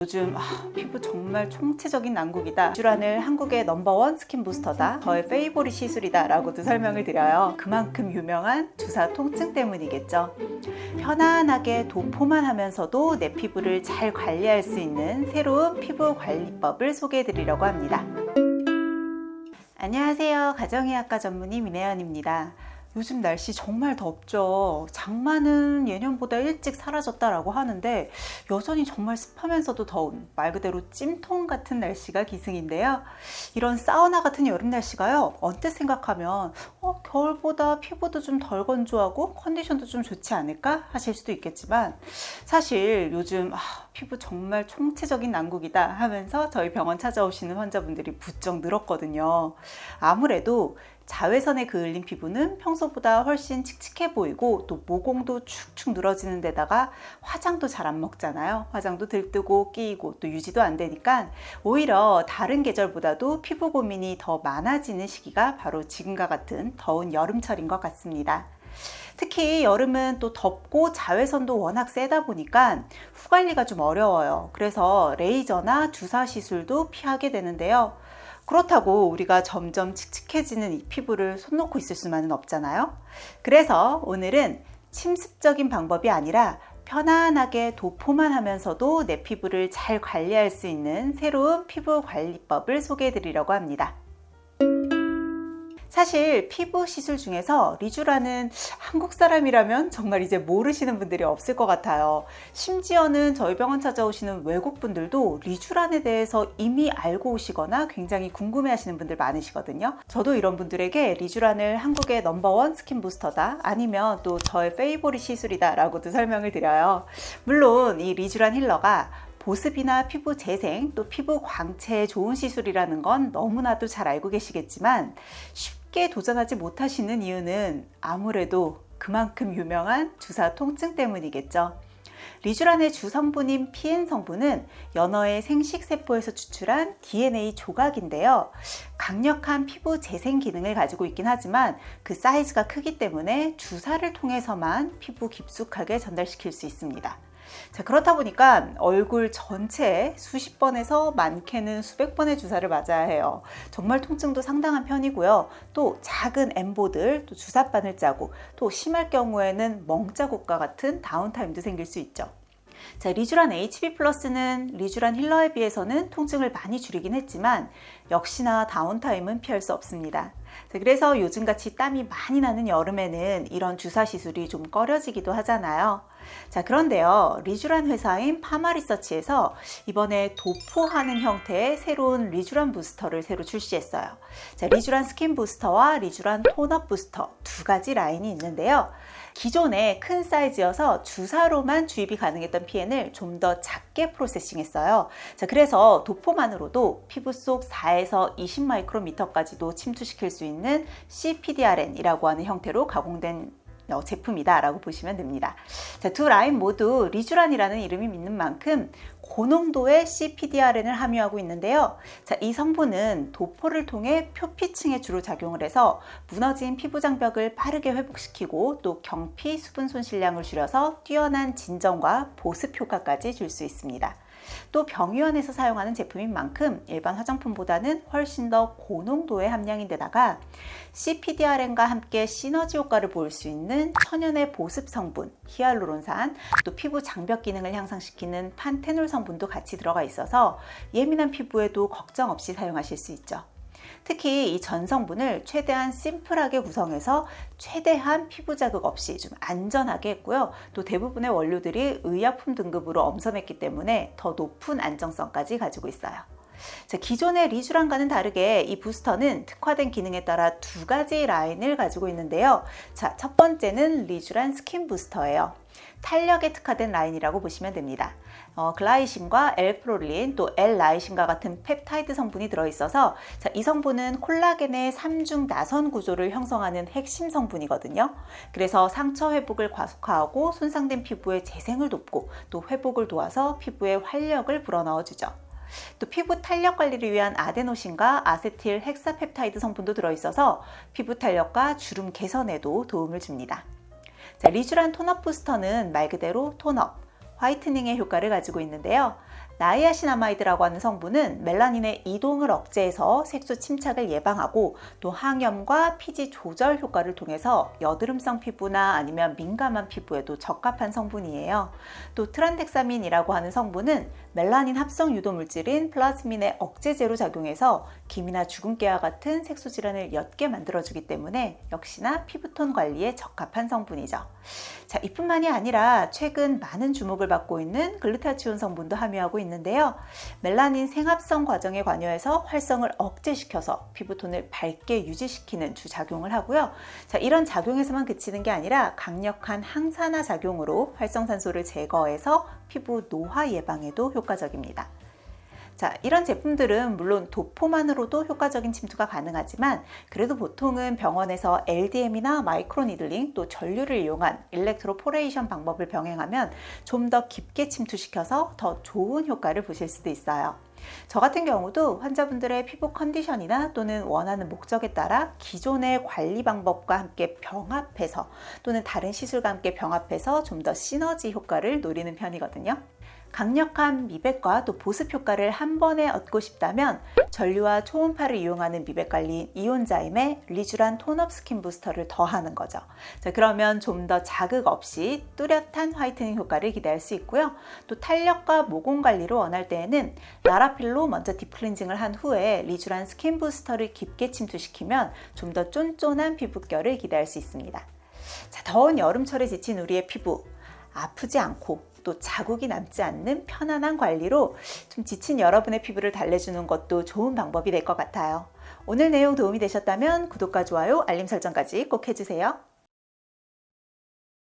요즘 피부 정말 총체적인 난국이다. 리쥬란을 한국의 넘버원 스킨 부스터다. 저의 페이보릿 시술이다 라고도 설명을 드려요. 그만큼 유명한 주사 통증 때문이겠죠. 편안하게 도포만 하면서도 내 피부를 잘 관리할 수 있는 새로운 피부 관리법을 소개해 드리려고 합니다. 안녕하세요. 가정의학과 전문의 민혜연입니다. 요즘 날씨 정말 덥죠. 장마는 예년보다 일찍 사라졌다라고 하는데 여전히 정말 습하면서도 더운 말 그대로 찜통 같은 날씨가 기승인데요. 이런 사우나 같은 여름 날씨가요, 언뜻 생각하면 겨울보다 피부도 좀 덜 건조하고 컨디션도 좀 좋지 않을까 하실 수도 있겠지만, 사실 요즘 피부 정말 총체적인 난국이다 하면서 저희 병원 찾아오시는 환자분들이 부쩍 늘었거든요. 아무래도 자외선에 그을린 피부는 평소보다 훨씬 칙칙해 보이고 또 모공도 축축 늘어지는 데다가 화장도 잘 안 먹잖아요. 화장도 들뜨고 끼이고 또 유지도 안 되니까 오히려 다른 계절보다도 피부 고민이 더 많아지는 시기가 바로 지금과 같은 더운 여름철인 것 같습니다. 특히 여름은 또 덥고 자외선도 워낙 세다 보니까 후관리가 좀 어려워요. 그래서 레이저나 주사 시술도 피하게 되는데요. 그렇다고 우리가 점점 칙칙해지는 이 피부를 손 놓고 있을 수만은 없잖아요. 그래서 오늘은 침습적인 방법이 아니라 편안하게 도포만 하면서도 내 피부를 잘 관리할 수 있는 새로운 피부 관리법을 소개해 드리려고 합니다. 사실 피부 시술 중에서 리쥬란은 한국 사람이라면 정말 이제 모르시는 분들이 없을 것 같아요. 심지어는 저희 병원 찾아오시는 외국 분들도 리쥬란에 대해서 이미 알고 오시거나 굉장히 궁금해 하시는 분들 많으시거든요. 저도 이런 분들에게 리쥬란을 한국의 넘버원 스킨 부스터다, 아니면 또 저의 페이보릿 시술이다 라고도 설명을 드려요. 물론 이 리쥬란 힐러가 보습이나 피부 재생, 또 피부 광채에 좋은 시술이라는 건 너무나도 잘 알고 계시겠지만, 쉽게 도전하지 못하시는 이유는 아무래도 그만큼 유명한 주사 통증 때문이겠죠. 리쥬란의 주성분인 PN 성분은 연어의 생식세포에서 추출한 DNA 조각인데요. 강력한 피부 재생 기능을 가지고 있긴 하지만 그 사이즈가 크기 때문에 주사를 통해서만 피부 깊숙하게 전달시킬 수 있습니다. 자, 그렇다 보니까 얼굴 전체에 수십 번에서 많게는 수백 번의 주사를 맞아야 해요. 정말 통증도 상당한 편이고요. 또 작은 엠보들, 또 주사바늘 자국, 또 심할 경우에는 멍자국과 같은 다운타임도 생길 수 있죠. 자, 리쥬란 HB 플러스는 리쥬란 힐러에 비해서는 통증을 많이 줄이긴 했지만 역시나 다운타임은 피할 수 없습니다. 자, 그래서 요즘같이 땀이 많이 나는 여름에는 이런 주사 시술이 좀 꺼려지기도 하잖아요. 자, 그런데요, 리쥬란 회사인 파마리서치에서 이번에 도포하는 형태의 새로운 리쥬란 부스터를 새로 출시했어요. 자, 리쥬란 스킨 부스터와 리쥬란 톤업 부스터 두 가지 라인이 있는데요. 기존에 큰 사이즈여서 주사로만 주입이 가능했던 PN을 좀 더 작게 프로세싱했어요. 자, 그래서 도포만으로도 피부 속 4에서 20 마이크로미터까지도 침투시킬 수 있는 CPDRN이라고 하는 형태로 가공된 제품이다 라고 보시면 됩니다. 자, 두 라인 모두 리쥬란이라는 이름이 있는 만큼 고농도의 CPDRN을 함유하고 있는데요. 자, 이 성분은 도포를 통해 표피층에 주로 작용을 해서 무너진 피부 장벽을 빠르게 회복시키고 또 경피 수분 손실량을 줄여서 뛰어난 진정과 보습 효과까지 줄 수 있습니다. 또 병의원에서 사용하는 제품인 만큼 일반 화장품보다는 훨씬 더 고농도의 함량인데다가 CPDRN과 함께 시너지 효과를 볼 수 있는 천연의 보습 성분 히알루론산, 또 피부 장벽 기능을 향상시키는 판테놀 성분도 같이 들어가 있어서 예민한 피부에도 걱정 없이 사용하실 수 있죠. 특히 이 전 성분을 최대한 심플하게 구성해서 최대한 피부 자극 없이 좀 안전하게 했고요. 또 대부분의 원료들이 의약품 등급으로 엄선했기 때문에 더 높은 안정성까지 가지고 있어요. 자, 기존의 리쥬란과는 다르게 이 부스터는 특화된 기능에 따라 두 가지 라인을 가지고 있는데요. 자, 첫 번째는 리쥬란 스킨 부스터예요. 탄력에 특화된 라인이라고 보시면 됩니다. 글라이신과 L-프롤린, 또 L-라이신과 같은 펩타이드 성분이 들어있어서, 자, 이 성분은 콜라겐의 3중 나선 구조를 형성하는 핵심 성분이거든요. 그래서 상처 회복을 과속화하고 손상된 피부의 재생을 돕고 또 회복을 도와서 피부에 활력을 불어넣어주죠. 또 피부 탄력 관리를 위한 아데노신과 아세틸 헥사펩타이드 성분도 들어있어서 피부 탄력과 주름 개선에도 도움을 줍니다. 자, 리쥬란 톤업 부스터는 말 그대로 톤업, 화이트닝의 효과를 가지고 있는데요. 나이아신아마이드라고 하는 성분은 멜라닌의 이동을 억제해서 색소 침착을 예방하고 또 항염과 피지 조절 효과를 통해서 여드름성 피부나 아니면 민감한 피부에도 적합한 성분이에요. 또 트란덱사민이라고 하는 성분은 멜라닌 합성 유도 물질인 플라즈민의 억제제로 작용해서 기미나 주근깨와 같은 색소 질환을 옅게 만들어주기 때문에 역시나 피부톤 관리에 적합한 성분이죠. 자, 이뿐만이 아니라 최근 많은 주목을 받고 있는 글루타치온 성분도 함유하고 있는데요. 멜라닌 생합성 과정에 관여해서 활성을 억제시켜서 피부톤을 밝게 유지시키는 주작용을 하고요. 자, 이런 작용에서만 그치는 게 아니라 강력한 항산화 작용으로 활성산소를 제거해서 피부 노화 예방에도 효과적입니다. 자, 이런 제품들은 물론 도포만으로도 효과적인 침투가 가능하지만 그래도 보통은 병원에서 LDM이나 마이크로니들링 또 전류를 이용한 일렉트로포레이션 방법을 병행하면 좀 더 깊게 침투시켜서 더 좋은 효과를 보실 수도 있어요. 저 같은 경우도 환자분들의 피부 컨디션이나 또는 원하는 목적에 따라 기존의 관리 방법과 함께 병합해서 또는 다른 시술과 함께 병합해서 좀 더 시너지 효과를 노리는 편이거든요. 강력한 미백과 또 보습 효과를 한 번에 얻고 싶다면 전류와 초음파를 이용하는 미백 관리인 이온자임에 리쥬란 톤업 스킨 부스터를 더하는 거죠. 자, 그러면 좀 더 자극 없이 뚜렷한 화이트닝 효과를 기대할 수 있고요. 또 탄력과 모공 관리를 원할 때에는 라라필로 먼저 딥클렌징을 한 후에 리쥬란 스킨 부스터를 깊게 침투시키면 좀 더 쫀쫀한 피부결을 기대할 수 있습니다. 자, 더운 여름철에 지친 우리의 피부 아프지 않고 또 자국이 남지 않는 편안한 관리로 좀 지친 여러분의 피부를 달래주는 것도 좋은 방법이 될 것 같아요. 오늘 내용 도움이 되셨다면 구독과 좋아요, 알림 설정까지 꼭 해주세요.